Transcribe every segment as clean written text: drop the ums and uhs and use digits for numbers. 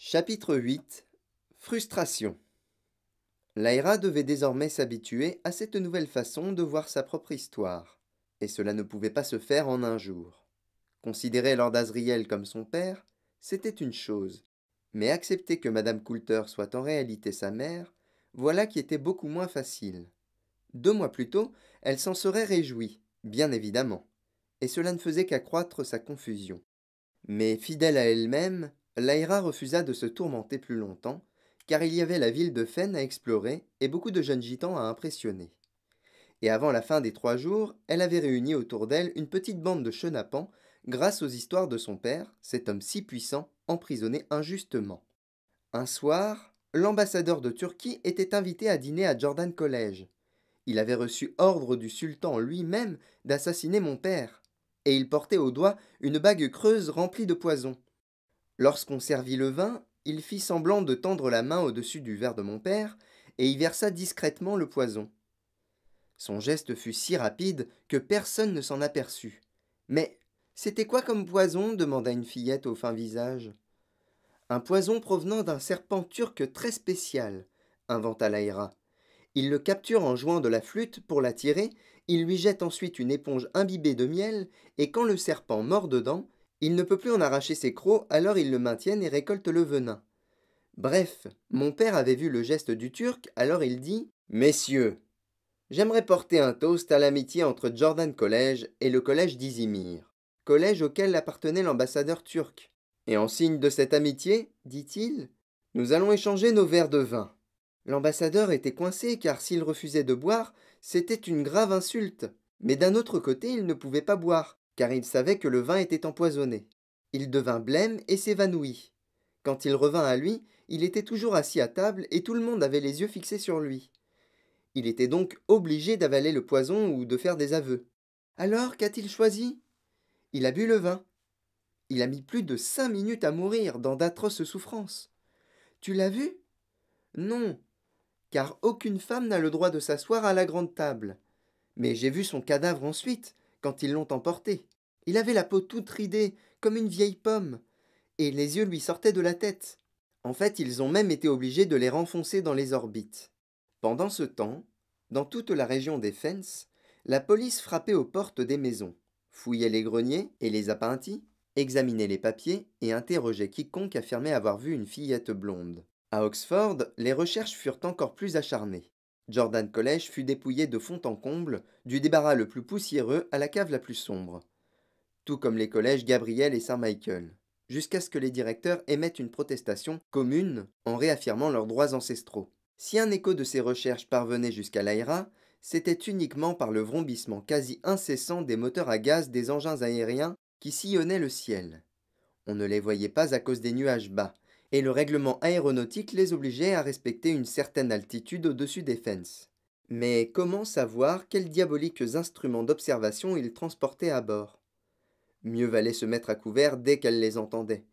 Chapitre 8. Frustration. Lyra devait désormais s'habituer à cette nouvelle façon de voir sa propre histoire, et cela ne pouvait pas se faire en un jour. Considérer Lord Asriel comme son père, c'était une chose, mais accepter que Madame Coulter soit en réalité sa mère, voilà qui était beaucoup moins facile. 2 mois plus tôt, elle s'en serait réjouie, bien évidemment, et cela ne faisait qu'accroître sa confusion. Mais fidèle à elle-même, Lyra refusa de se tourmenter plus longtemps, car il y avait la ville de Fen à explorer et beaucoup de jeunes gitans à impressionner. Et avant la fin des 3 jours, elle avait réuni autour d'elle une petite bande de chenapans, grâce aux histoires de son père, cet homme si puissant, emprisonné injustement. Un soir, l'ambassadeur de Turquie était invité à dîner à Jordan College. Il avait reçu ordre du sultan lui-même d'assassiner mon père, et il portait au doigt une bague creuse remplie de poison. Lorsqu'on servit le vin, il fit semblant de tendre la main au-dessus du verre de mon père, et y versa discrètement le poison. Son geste fut si rapide que personne ne s'en aperçut. Mais c'était quoi comme poison demanda une fillette au fin visage. Un poison provenant d'un serpent turc très spécial, inventa Lyra. Il le capture en jouant de la flûte pour l'attirer, il lui jette ensuite une éponge imbibée de miel, et quand le serpent mord dedans, il ne peut plus en arracher ses crocs, alors ils le maintiennent et récoltent le venin. Bref, mon père avait vu le geste du Turc, alors il dit Messieurs, j'aimerais porter un toast à l'amitié entre Jordan College et le collège d'Izimir, collège auquel appartenait l'ambassadeur turc. Et en signe de cette amitié, dit-il, nous allons échanger nos verres de vin. L'ambassadeur était coincé car s'il refusait de boire, c'était une grave insulte. Mais d'un autre côté, il ne pouvait pas boire, car il savait que le vin était empoisonné. Il devint blême et s'évanouit. Quand il revint à lui, il était toujours assis à table et tout le monde avait les yeux fixés sur lui. Il était donc obligé d'avaler le poison ou de faire des aveux. Alors, qu'a-t-il choisi? Il a bu le vin. Il a mis plus de 5 minutes à mourir dans d'atroces souffrances. Tu l'as vu? Non, car aucune femme n'a le droit de s'asseoir à la grande table. Mais j'ai vu son cadavre ensuite, quand ils l'ont emporté. Il avait la peau toute ridée, comme une vieille pomme, et les yeux lui sortaient de la tête. En fait, ils ont même été obligés de les renfoncer dans les orbites. Pendant ce temps, dans toute la région des Fens, la police frappait aux portes des maisons, fouillait les greniers et les appentis, examinait les papiers et interrogeait quiconque affirmait avoir vu une fillette blonde. À Oxford, les recherches furent encore plus acharnées. Jordan College fut dépouillé de fond en comble, du débarras le plus poussiéreux à la cave la plus sombre, tout comme les collèges Gabriel et Saint-Michael, jusqu'à ce que les directeurs émettent une protestation commune en réaffirmant leurs droits ancestraux. Si un écho de ces recherches parvenait jusqu'à Lyra, c'était uniquement par le vrombissement quasi incessant des moteurs à gaz des engins aériens qui sillonnaient le ciel. On ne les voyait pas à cause des nuages bas, et le règlement aéronautique les obligeait à respecter une certaine altitude au-dessus des fens. Mais comment savoir quels diaboliques instruments d'observation ils transportaient à bord? Mieux valait se mettre à couvert dès qu'elle les entendait,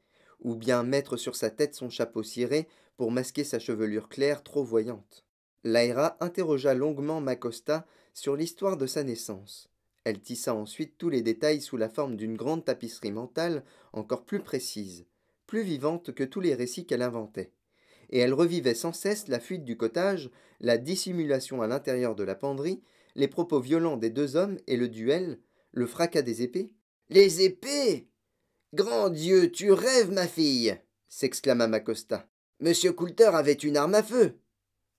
ou bien mettre sur sa tête son chapeau ciré pour masquer sa chevelure claire trop voyante. Lyra interrogea longuement Macosta sur l'histoire de sa naissance. Elle tissa ensuite tous les détails sous la forme d'une grande tapisserie mentale encore plus précise, plus vivante que tous les récits qu'elle inventait. Et elle revivait sans cesse la fuite du cottage, la dissimulation à l'intérieur de la penderie, les propos violents des 2 hommes et le duel, le fracas des épées. Les épées! Grand Dieu, tu rêves, ma fille! S'exclama Macosta. Monsieur Coulter avait une arme à feu.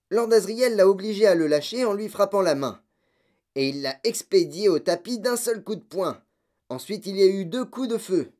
Lord Asriel l'a obligé à le lâcher en lui frappant la main. Et il l'a expédié au tapis d'un seul coup de poing. Ensuite, il y a eu 2 coups de feu.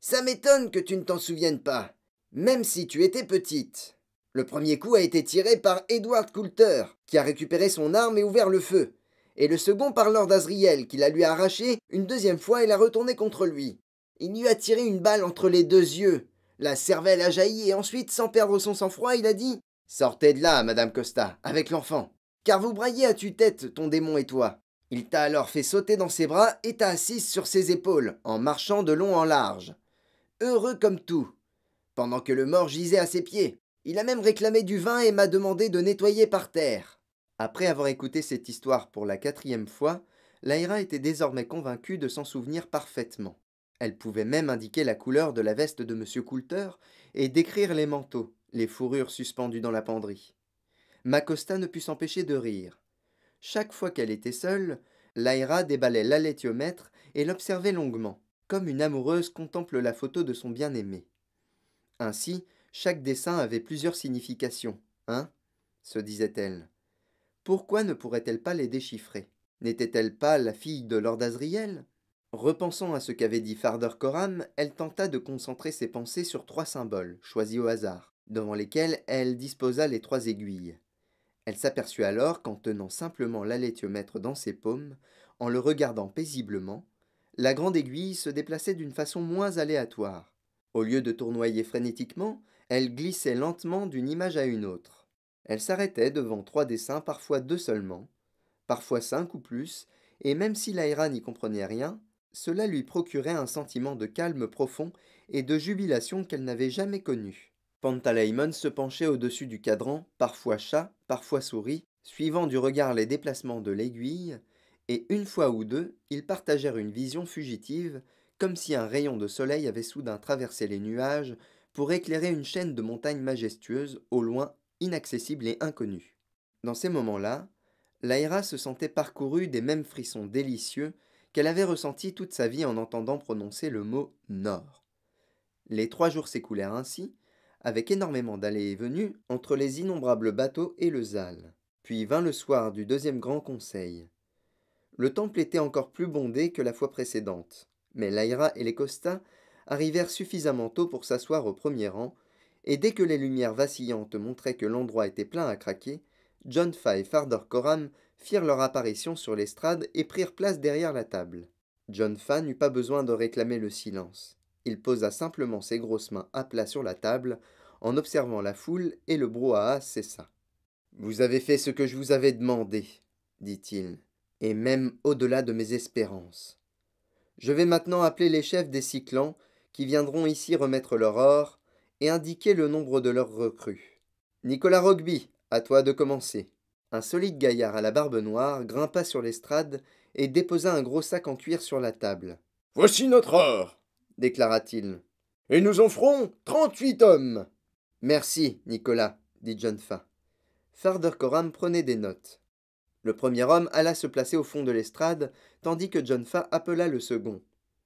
Ça m'étonne que tu ne t'en souviennes pas, même si tu étais petite. Le premier coup a été tiré par Edward Coulter, qui a récupéré son arme et ouvert le feu, et le second par Lord Asriel, qui la lui a arraché une deuxième fois et l'a retourné contre lui. Il lui a tiré une balle entre les 2 yeux. La cervelle a jailli et ensuite, sans perdre son sang-froid, il a dit « Sortez de là, Madame Costa, avec l'enfant, car vous braillez à tue-tête, ton démon et toi. » Il t'a alors fait sauter dans ses bras et t'a assise sur ses épaules, en marchant de long en large. Heureux comme tout, pendant que le mort gisait à ses pieds. Il a même réclamé du vin et m'a demandé de nettoyer par terre. Après avoir écouté cette histoire pour la 4e fois, Lyra était désormais convaincue de s'en souvenir parfaitement. Elle pouvait même indiquer la couleur de la veste de M. Coulter et décrire les manteaux, les fourrures suspendues dans la penderie. Macosta ne put s'empêcher de rire. Chaque fois qu'elle était seule, Lyra déballait l'alétiomètre et l'observait longuement, comme une amoureuse contemple la photo de son bien-aimé. Ainsi, chaque dessin avait plusieurs significations, hein, se disait-elle. Pourquoi ne pourrait-elle pas les déchiffrer? N'était-elle pas la fille de Lord Asriel? Repensant à ce qu'avait dit Farder Coram, elle tenta de concentrer ses pensées sur 3 symboles, choisis au hasard, devant lesquels elle disposa les 3 aiguilles. Elle s'aperçut alors qu'en tenant simplement l'alétiomètre dans ses paumes, en le regardant paisiblement, la grande aiguille se déplaçait d'une façon moins aléatoire. Au lieu de tournoyer frénétiquement, elle glissait lentement d'une image à une autre. Elle s'arrêtait devant 3 dessins, parfois 2 seulement, parfois 5 ou plus, et même si Lyra n'y comprenait rien, cela lui procurait un sentiment de calme profond et de jubilation qu'elle n'avait jamais connu. Pantaleimon se penchait au-dessus du cadran, parfois chat, parfois souris, suivant du regard les déplacements de l'aiguille, et une fois ou deux, ils partagèrent une vision fugitive, comme si un rayon de soleil avait soudain traversé les nuages pour éclairer une chaîne de montagnes majestueuses, au loin, inaccessibles et inconnues. Dans ces moments-là, Lyra se sentait parcourue des mêmes frissons délicieux qu'elle avait ressentis toute sa vie en entendant prononcer le mot Nord. Les 3 jours s'écoulèrent ainsi, avec énormément d'allées et venues entre les innombrables bateaux et le Zal. Puis vint le soir du 2e grand conseil. Le temple était encore plus bondé que la fois précédente, mais Lyra et les Costa arrivèrent suffisamment tôt pour s'asseoir au premier rang, et dès que les lumières vacillantes montraient que l'endroit était plein à craquer, John Fay et Farder Coram firent leur apparition sur l'estrade et prirent place derrière la table. John Fay n'eut pas besoin de réclamer le silence. Il posa simplement ses grosses mains à plat sur la table, en observant la foule, et le brouhaha cessa. Vous avez fait ce que je vous avais demandé, dit-il, et même au-delà de mes espérances. Je vais maintenant appeler les chefs des 6 clans, qui viendront ici remettre leur or, et indiquer le nombre de leurs recrues. Nicolas Rogby, à toi de commencer. Un solide gaillard à la barbe noire grimpa sur l'estrade et déposa un gros sac en cuir sur la table. Voici notre or, déclara-t-il. et nous en ferons 38 hommes. Merci, Nicolas, dit John Fay. Farder Coram prenait des notes. Le premier homme alla se placer au fond de l'estrade, tandis que John Fay appela le second,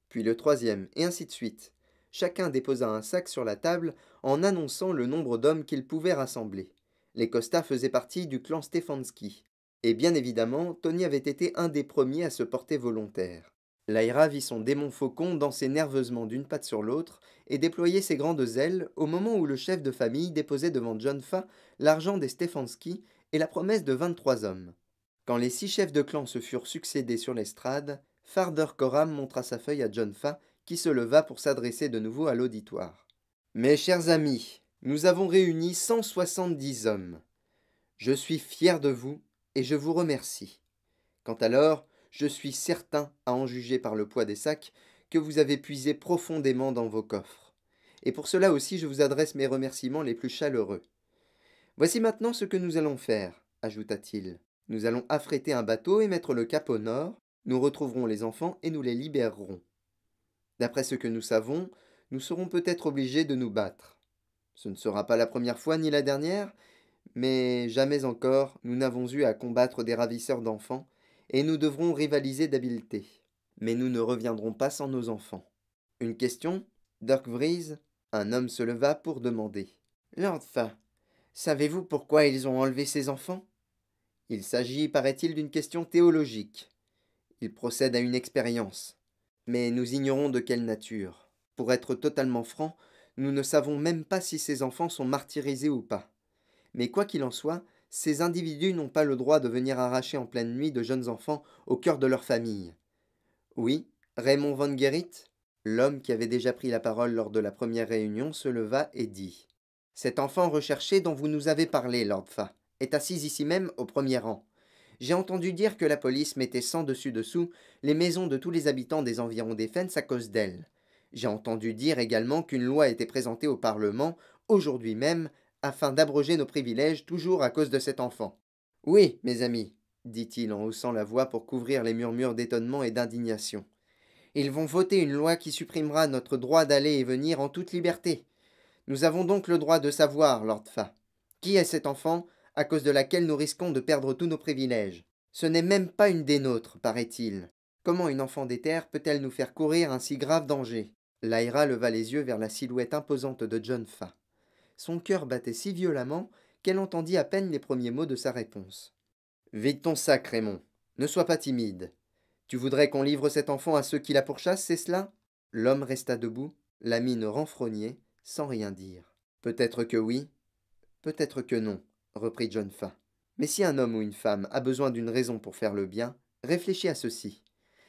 puis le troisième, et ainsi de suite. Chacun déposa un sac sur la table en annonçant le nombre d'hommes qu'il pouvait rassembler. Les Costa faisaient partie du clan Stefanski, et bien évidemment, Tony avait été un des premiers à se porter volontaire. Lyra vit son démon faucon danser nerveusement d'une patte sur l'autre et déployer ses grandes ailes au moment où le chef de famille déposait devant John Fay l'argent des Stefanski et la promesse de 23 hommes. Quand les 6 chefs de clan se furent succédés sur l'estrade, Farder Coram montra sa feuille à John Fay, qui se leva pour s'adresser de nouveau à l'auditoire. Mes chers amis, nous avons réuni 170 hommes. Je suis fier de vous et je vous remercie. Quant à l'or, je suis certain, à en juger par le poids des sacs, que vous avez puisé profondément dans vos coffres. Et pour cela aussi je vous adresse mes remerciements les plus chaleureux. Voici maintenant ce que nous allons faire, ajouta-t-il. Nous allons affréter un bateau et mettre le cap au nord, nous retrouverons les enfants et nous les libérerons. D'après ce que nous savons, nous serons peut-être obligés de nous battre. Ce ne sera pas la première fois ni la dernière, mais jamais encore nous n'avons eu à combattre des ravisseurs d'enfants, et nous devrons rivaliser d'habileté. Mais nous ne reviendrons pas sans nos enfants. Une question, Dirk Vries? Un homme se leva pour demander. Lord Fay, savez-vous pourquoi ils ont enlevé ces enfants? Il s'agit, paraît-il, d'une question théologique. Il procède à une expérience. Mais nous ignorons de quelle nature. Pour être totalement franc, nous ne savons même pas si ces enfants sont martyrisés ou pas. Mais quoi qu'il en soit, ces individus n'ont pas le droit de venir arracher en pleine nuit de jeunes enfants au cœur de leur famille. Oui, Raymond Van Guerit, l'homme qui avait déjà pris la parole lors de la première réunion, se leva et dit « Cet enfant recherché dont vous nous avez parlé, Lord Fay, est assise ici même au premier rang. J'ai entendu dire que la police mettait sans dessus-dessous les maisons de tous les habitants des environs des Fens à cause d'elle. J'ai entendu dire également qu'une loi était présentée au Parlement, aujourd'hui même, afin d'abroger nos privilèges toujours à cause de cet enfant. Oui, mes amis, dit-il en haussant la voix pour couvrir les murmures d'étonnement et d'indignation. Ils vont voter une loi qui supprimera notre droit d'aller et venir en toute liberté. Nous avons donc le droit de savoir, Lord Fa. Qui est cet enfant, à cause de laquelle nous risquons de perdre tous nos privilèges? Ce n'est même pas une des nôtres, paraît-il. Comment une enfant des terres peut-elle nous faire courir un si grave danger? Lyra leva les yeux vers la silhouette imposante de John Fa. Son cœur battait si violemment qu'elle entendit à peine les premiers mots de sa réponse. Vide ton sac, Raymond. Ne sois pas timide. Tu voudrais qu'on livre cet enfant à ceux qui la pourchassent, c'est cela? L'homme resta debout, la mine renfrognée, sans rien dire. Peut-être que oui, peut-être que non, reprit John Fa. Mais si un homme ou une femme a besoin d'une raison pour faire le bien, réfléchis à ceci.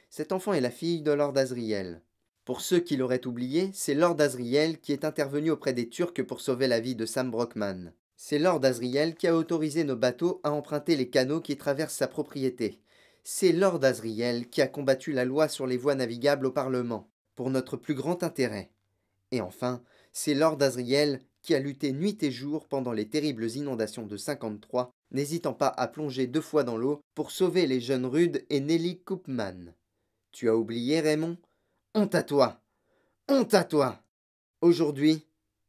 Cet enfant est la fille de Lord Asriel. Pour ceux qui l'auraient oublié, c'est Lord Asriel qui est intervenu auprès des Turcs pour sauver la vie de Sam Brockman. C'est Lord Asriel qui a autorisé nos bateaux à emprunter les canaux qui traversent sa propriété. C'est Lord Asriel qui a combattu la loi sur les voies navigables au Parlement, pour notre plus grand intérêt. Et enfin, c'est Lord Asriel qui a lutté nuit et jour pendant les terribles inondations de 53, n'hésitant pas à plonger 2 fois dans l'eau pour sauver les jeunes Rudd et Nelly Koopman. Tu as oublié, Raymond? Honte à toi! Honte à toi! Aujourd'hui,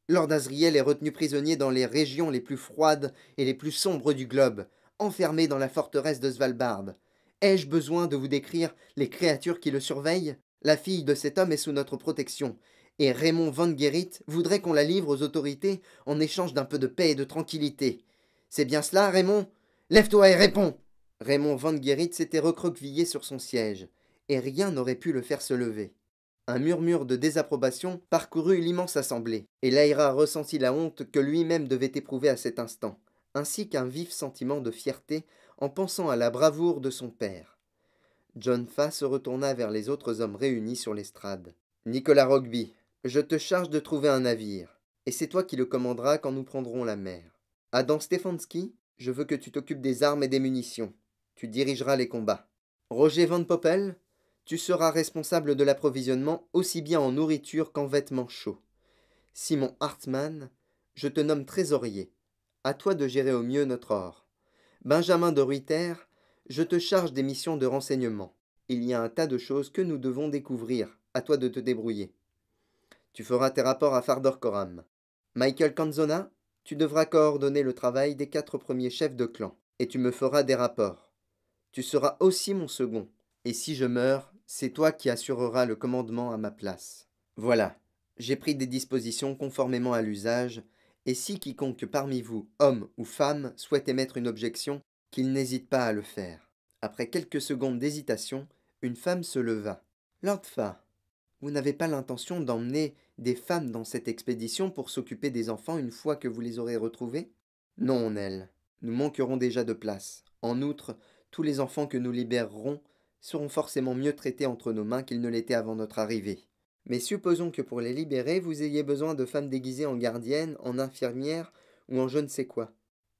Lord Asriel est retenu prisonnier dans les régions les plus froides et les plus sombres du globe, enfermé dans la forteresse de Svalbard. Ai-je besoin de vous décrire les créatures qui le surveillent? La fille de cet homme est sous notre protection, et Raymond Van Guerit voudrait qu'on la livre aux autorités en échange d'un peu de paix et de tranquillité. C'est bien cela, Raymond? Lève-toi et réponds! Raymond Van Guerit s'était recroquevillé sur son siège, et rien n'aurait pu le faire se lever. Un murmure de désapprobation parcourut l'immense assemblée, et Lyra ressentit la honte que lui-même devait éprouver à cet instant, ainsi qu'un vif sentiment de fierté en pensant à la bravoure de son père. John Fa se retourna vers les autres hommes réunis sur l'estrade. Nicolas Rogby, je te charge de trouver un navire, et c'est toi qui le commanderas quand nous prendrons la mer. Adam Stefanski, je veux que tu t'occupes des armes et des munitions. Tu dirigeras les combats. Roger Van Poppel, tu seras responsable de l'approvisionnement aussi bien en nourriture qu'en vêtements chauds. Simon Hartmann, je te nomme trésorier. À toi de gérer au mieux notre or. Benjamin de Ruyter, je te charge des missions de renseignement. Il y a un tas de choses que nous devons découvrir. À toi de te débrouiller. Tu feras tes rapports à Fardor Coram. Michael Canzona, tu devras coordonner le travail des 4 premiers chefs de clan, et tu me feras des rapports. Tu seras aussi mon second, et si je meurs, c'est toi qui assureras le commandement à ma place. Voilà, j'ai pris des dispositions conformément à l'usage, et si quiconque parmi vous, homme ou femme, souhaite émettre une objection, qu'il n'hésite pas à le faire. Après quelques secondes d'hésitation, une femme se leva. Lord Fa, vous n'avez pas l'intention d'emmener des femmes dans cette expédition pour s'occuper des enfants une fois que vous les aurez retrouvés? Non, Nell, nous manquerons déjà de place. En outre, tous les enfants que nous libérerons seront forcément mieux traités entre nos mains qu'ils ne l'étaient avant notre arrivée. Mais supposons que pour les libérer, vous ayez besoin de femmes déguisées en gardiennes, en infirmières ou en je ne sais quoi.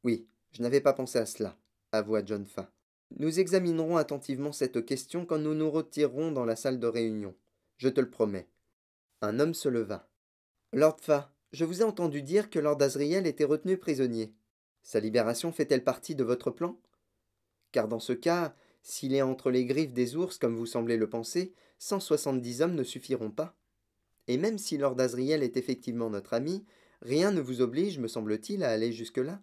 Oui, je n'avais pas pensé à cela, avoua John Fa. Nous examinerons attentivement cette question quand nous nous retirerons dans la salle de réunion. Je te le promets. Un homme se leva. Lord Fa, je vous ai entendu dire que Lord Asriel était retenu prisonnier. Sa libération fait-elle partie de votre plan? Car dans ce cas, s'il est entre les griffes des ours, comme vous semblez le penser, 170 hommes ne suffiront pas. Et même si Lord Asriel est effectivement notre ami, rien ne vous oblige, me semble-t-il, à aller jusque-là.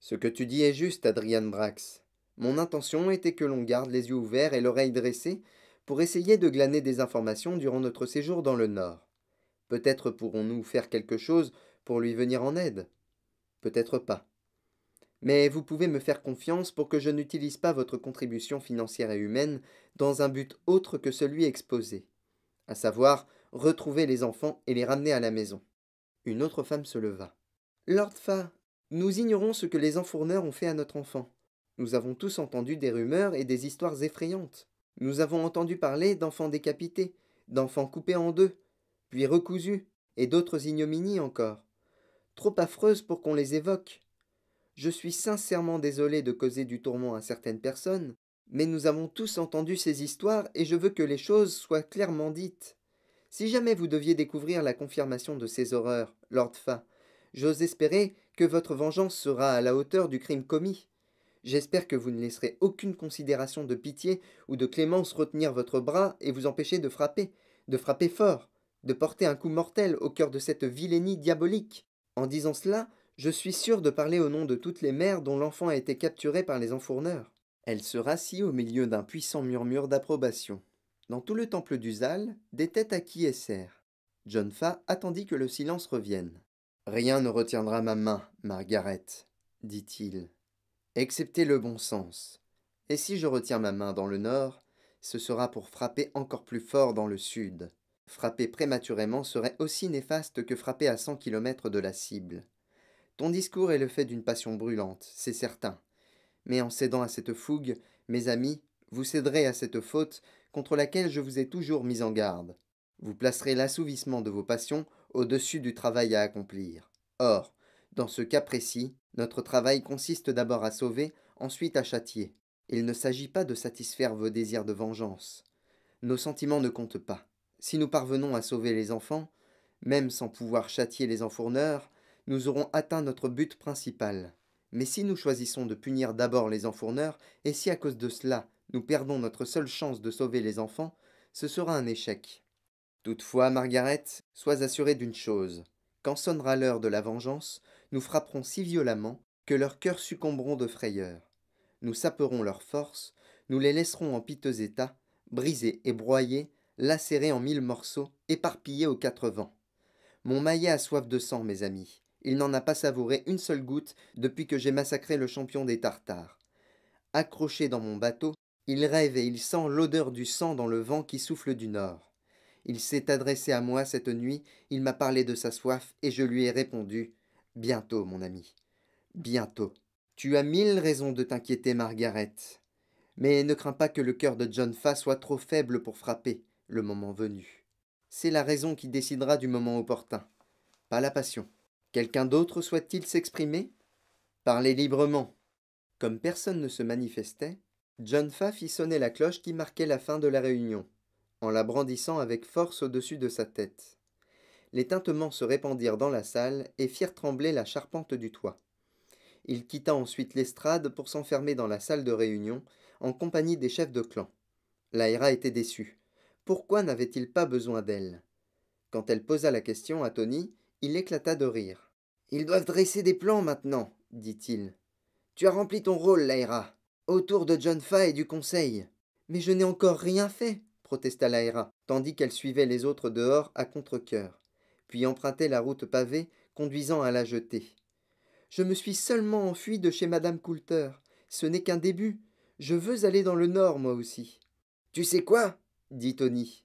Ce que tu dis est juste, Adrian Brax. Mon intention était que l'on garde les yeux ouverts et l'oreille dressée pour essayer de glaner des informations durant notre séjour dans le Nord. Peut-être pourrons-nous faire quelque chose pour lui venir en aide. Peut-être pas. Mais vous pouvez me faire confiance pour que je n'utilise pas votre contribution financière et humaine dans un but autre que celui exposé, à savoir retrouver les enfants et les ramener à la maison. Une autre femme se leva. Lord Fa, nous ignorons ce que les enfourneurs ont fait à notre enfant. Nous avons tous entendu des rumeurs et des histoires effrayantes. Nous avons entendu parler d'enfants décapités, d'enfants coupés en deux, puis recousus, et d'autres ignominies encore, trop affreuses pour qu'on les évoque. Je suis sincèrement désolé de causer du tourment à certaines personnes, mais nous avons tous entendu ces histoires et je veux que les choses soient clairement dites. Si jamais vous deviez découvrir la confirmation de ces horreurs, Lord Fa, j'ose espérer que votre vengeance sera à la hauteur du crime commis. J'espère que vous ne laisserez aucune considération de pitié ou de clémence retenir votre bras et vous empêcher de frapper fort, de porter un coup mortel au cœur de cette vilainie diabolique. En disant cela, je suis sûr de parler au nom de toutes les mères dont l'enfant a été capturé par les enfourneurs. Elle se rassit au milieu d'un puissant murmure d'approbation. Dans tout le temple du Zal, des têtes acquiescèrent. John Fa attendit que le silence revienne. Rien ne retiendra ma main, Margaret, dit-il, excepté le bon sens. Et si je retiens ma main dans le nord, ce sera pour frapper encore plus fort dans le sud. Frapper prématurément serait aussi néfaste que frapper à 100 kilomètres de la cible. Ton discours est le fait d'une passion brûlante, c'est certain. Mais en cédant à cette fougue, mes amis, vous céderez à cette faute contre laquelle je vous ai toujours mis en garde. Vous placerez l'assouvissement de vos passions au-dessus du travail à accomplir. Or, dans ce cas précis, notre travail consiste d'abord à sauver, ensuite à châtier. Il ne s'agit pas de satisfaire vos désirs de vengeance. Nos sentiments ne comptent pas. Si nous parvenons à sauver les enfants, même sans pouvoir châtier les enfourneurs, nous aurons atteint notre but principal. Mais si nous choisissons de punir d'abord les enfourneurs, et si à cause de cela nous perdons notre seule chance de sauver les enfants, ce sera un échec. Toutefois, Margaret, sois assurée d'une chose. Quand sonnera l'heure de la vengeance, nous frapperons si violemment que leurs cœurs succomberont de frayeur. Nous saperons leurs forces, nous les laisserons en piteux état, brisés et broyés, lacérés en 1000 morceaux, éparpillés aux 4 vents. Mon maillet a soif de sang, mes amis. Il n'en a pas savouré une seule goutte depuis que j'ai massacré le champion des Tartares. Accroché dans mon bateau, il rêve et il sent l'odeur du sang dans le vent qui souffle du nord. Il s'est adressé à moi cette nuit, il m'a parlé de sa soif, et je lui ai répondu « Bientôt, mon ami, bientôt. » Tu as 1000 raisons de t'inquiéter, Margaret. Mais ne crains pas que le cœur de John Fa soit trop faible pour frapper, le moment venu. C'est la raison qui décidera du moment opportun, pas la passion. Quelqu'un d'autre souhaite-t-il s'exprimer? Parlez librement. Comme personne ne se manifestait, John Fa fit sonner la cloche qui marquait la fin de la réunion, en la brandissant avec force au-dessus de sa tête. Les tintements se répandirent dans la salle et firent trembler la charpente du toit. Il quitta ensuite l'estrade pour s'enfermer dans la salle de réunion, en compagnie des chefs de clan. Laïra était déçue. Pourquoi n'avait-il pas besoin d'elle? Quand elle posa la question à Tony, il éclata de rire. Ils doivent dresser des plans maintenant, dit-il. Tu as rempli ton rôle, Laïra, autour de John Fa et du conseil. Mais je n'ai encore rien fait, protesta Laïra, tandis qu'elle suivait les autres dehors à contre-cœur, puis empruntait la route pavée conduisant à la jetée. Je me suis seulement enfui de chez Madame Coulter. Ce n'est qu'un début. Je veux aller dans le nord, moi aussi. Tu sais quoi? Dit Tony.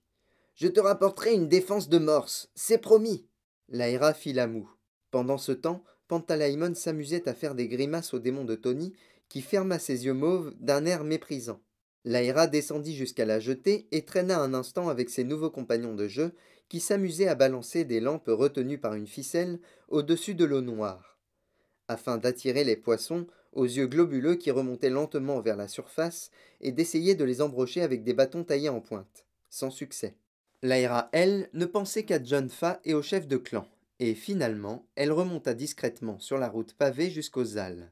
Je te rapporterai une défense de morse, c'est promis. Laïra fit la moue. Pendant ce temps, Pantalaimon s'amusait à faire des grimaces au démon de Tony, qui ferma ses yeux mauves d'un air méprisant. Laïra descendit jusqu'à la jetée et traîna un instant avec ses nouveaux compagnons de jeu, qui s'amusaient à balancer des lampes retenues par une ficelle au-dessus de l'eau noire, afin d'attirer les poissons aux yeux globuleux qui remontaient lentement vers la surface et d'essayer de les embrocher avec des bâtons taillés en pointe, sans succès. Laïra, elle, ne pensait qu'à John Fa et au chef de clan, et finalement, elle remonta discrètement sur la route pavée jusqu'aux Halles.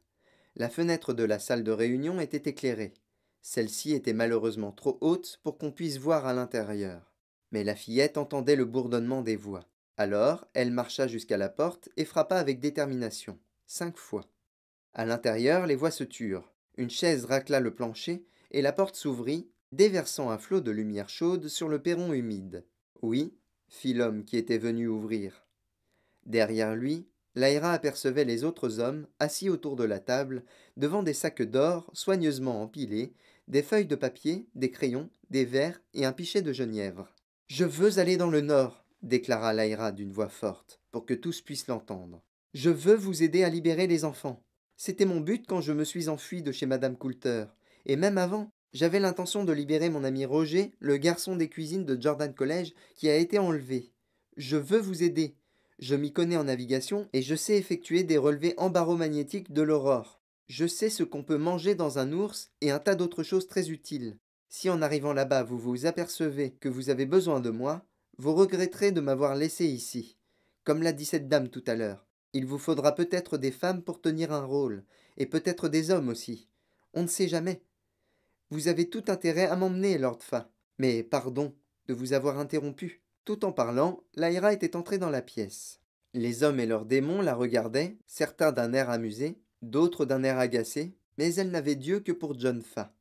La fenêtre de la salle de réunion était éclairée. Celle-ci était malheureusement trop haute pour qu'on puisse voir à l'intérieur. Mais la fillette entendait le bourdonnement des voix. Alors, elle marcha jusqu'à la porte et frappa avec détermination, 5 fois. À l'intérieur, les voix se turent. Une chaise racla le plancher et la porte s'ouvrit, déversant un flot de lumière chaude sur le perron humide. Oui, fit l'homme qui était venu ouvrir. Derrière lui, Laïra apercevait les autres hommes assis autour de la table, devant des sacs d'or soigneusement empilés, des feuilles de papier, des crayons, des verres et un pichet de genièvre. « Je veux aller dans le nord, déclara Laïra d'une voix forte, pour que tous puissent l'entendre. Je veux vous aider à libérer les enfants. C'était mon but quand je me suis enfui de chez Madame Coulter, et même avant, j'avais l'intention de libérer mon ami Roger, le garçon des cuisines de Jordan College, qui a été enlevé. Je veux vous aider. Je m'y connais en navigation et je sais effectuer des relevés embaromagnétiques de l'aurore. Je sais ce qu'on peut manger dans un ours et un tas d'autres choses très utiles. Si en arrivant là-bas vous vous apercevez que vous avez besoin de moi, vous regretterez de m'avoir laissé ici. Comme l'a dit cette dame tout à l'heure, il vous faudra peut-être des femmes pour tenir un rôle, et peut-être des hommes aussi. On ne sait jamais. Vous avez tout intérêt à m'emmener, Lord Fa. Mais pardon de vous avoir interrompu. Tout en parlant, Lyra était entrée dans la pièce. Les hommes et leurs démons la regardaient, certains d'un air amusé, d'autres d'un air agacé, mais elle n'avait d'yeux que pour John Fa.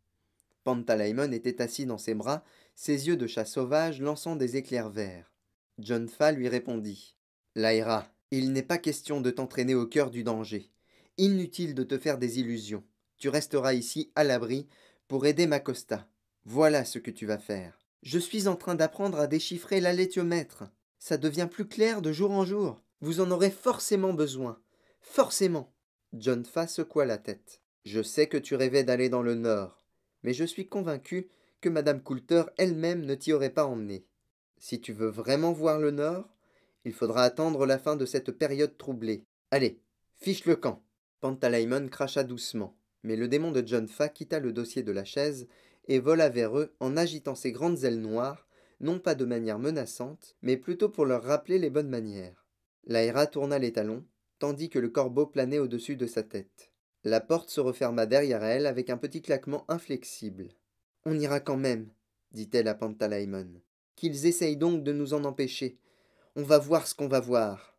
Pantalaimon était assis dans ses bras, ses yeux de chat sauvage lançant des éclairs verts. John Fa lui répondit. Lyra, il n'est pas question de t'entraîner au cœur du danger. Inutile de te faire des illusions. Tu resteras ici à l'abri pour aider Macosta. Voilà ce que tu vas faire. Je suis en train d'apprendre à déchiffrer l'alétiomètre. Ça devient plus clair de jour en jour. Vous en aurez forcément besoin. Forcément. John Fa secoua la tête. Je sais que tu rêvais d'aller dans le nord, mais je suis convaincu que Madame Coulter elle-même ne t'y aurait pas emmené. Si tu veux vraiment voir le nord, il faudra attendre la fin de cette période troublée. Allez, fiche le camp. Pantalaimon cracha doucement, mais le démon de John Fa quitta le dossier de la chaise et vola vers eux en agitant ses grandes ailes noires, non pas de manière menaçante, mais plutôt pour leur rappeler les bonnes manières. Lyra tourna les talons, tandis que le corbeau planait au-dessus de sa tête. La porte se referma derrière elle avec un petit claquement inflexible. On ira quand même, dit-elle à Pantalaimon. Qu'ils essayent donc de nous en empêcher. On va voir ce qu'on va voir.